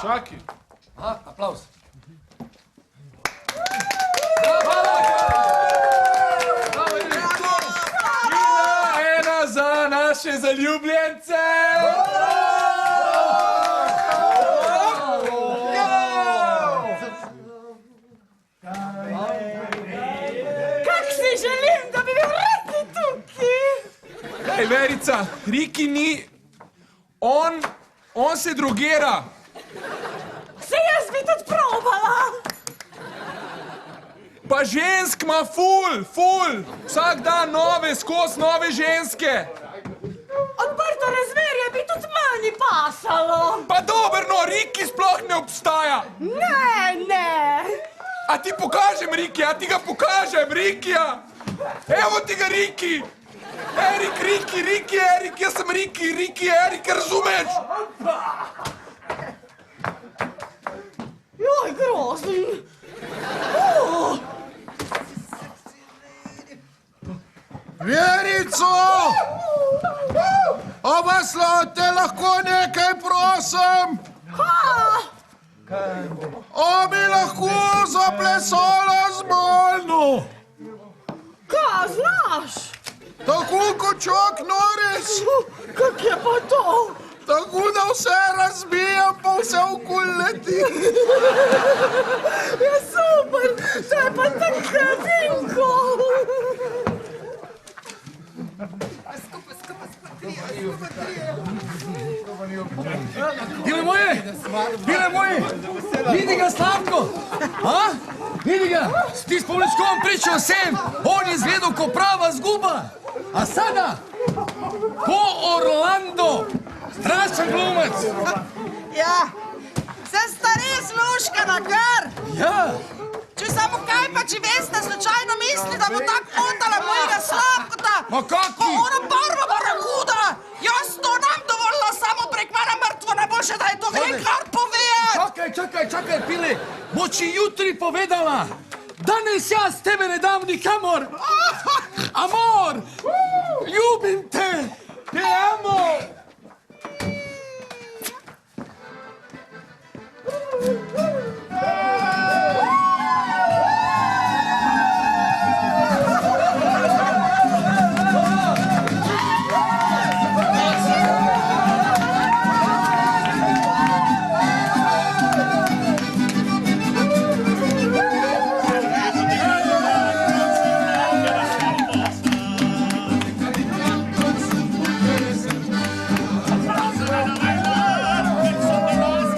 Čaki. Aha, aplauz. Ena za naše zaljubljence! Kak si želim, da bi bil Riki tukaj! Hej, Verica, Riki ni... On se drogira. Se jaz bi tudi probala! Pa žensk ima ful. Vsak dan nove, skozi nove ženske. Odprto razmerje bi tudi meni pasalo. Pa dober, no, Riki sploh ne obstaja. Ne. A ti pokažem Riki, a ti ga pokažem, Rikija. Evo ti ga Riki. Riki, Erik, jaz sem Riki, Erik, razumeš? Joj, grozen. Verico! Obaslo, te lahko nekaj prosim? Bi lahko zaplesala z mano? Kaj znaš? Tako kot Chuck Norris. Kak je pa to? Tako da vse razbijam, pa vse okoli leti. Ja, super, to je pa tako vinko. Bile moje, vidi ga Slavko, vidi ga, ti s Pavličkom pričal sem, on je izgledal ko prava zguba, a sada, ko Orlando, strašen glumec. Ja, se stari sluška na kar. Ja. Če samo kaj pa, če veste, slučajno misli, da bo tako motala mojega Slavkota. Ma kaki? Ko ona barva barakuda, jaz to nam dovolila samo prek mana mrtvo, najboljše, da je to enkrat povedati. Čakaj, Pile, bo či jutri povedala, danes jaz tebe ne dam nikamor. Amor, ljubim te, te amo.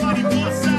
Mariposa,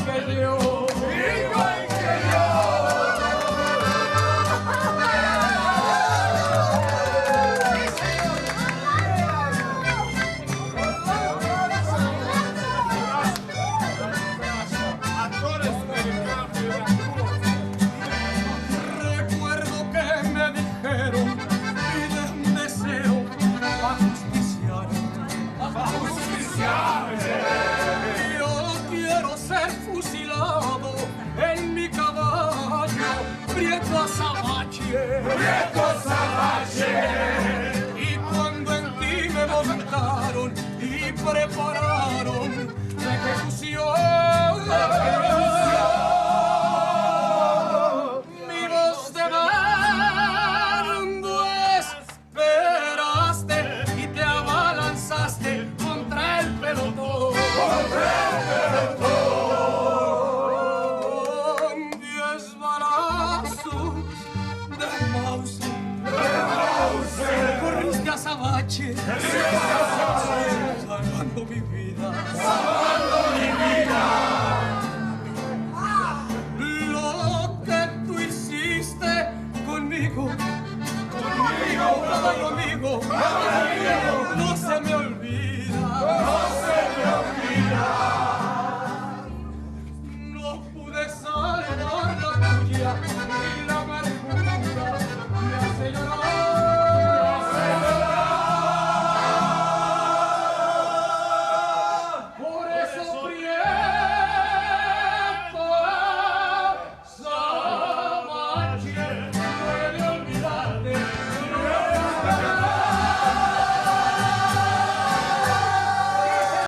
que yo. Igual que yo. Recuerdo que me dijeron, pide un deseo a justiciar. Yo quiero ser fusilado en mi caballo, Prieto Azabache. Prieto Azabache. Y cuando en ti me montaron y prepararon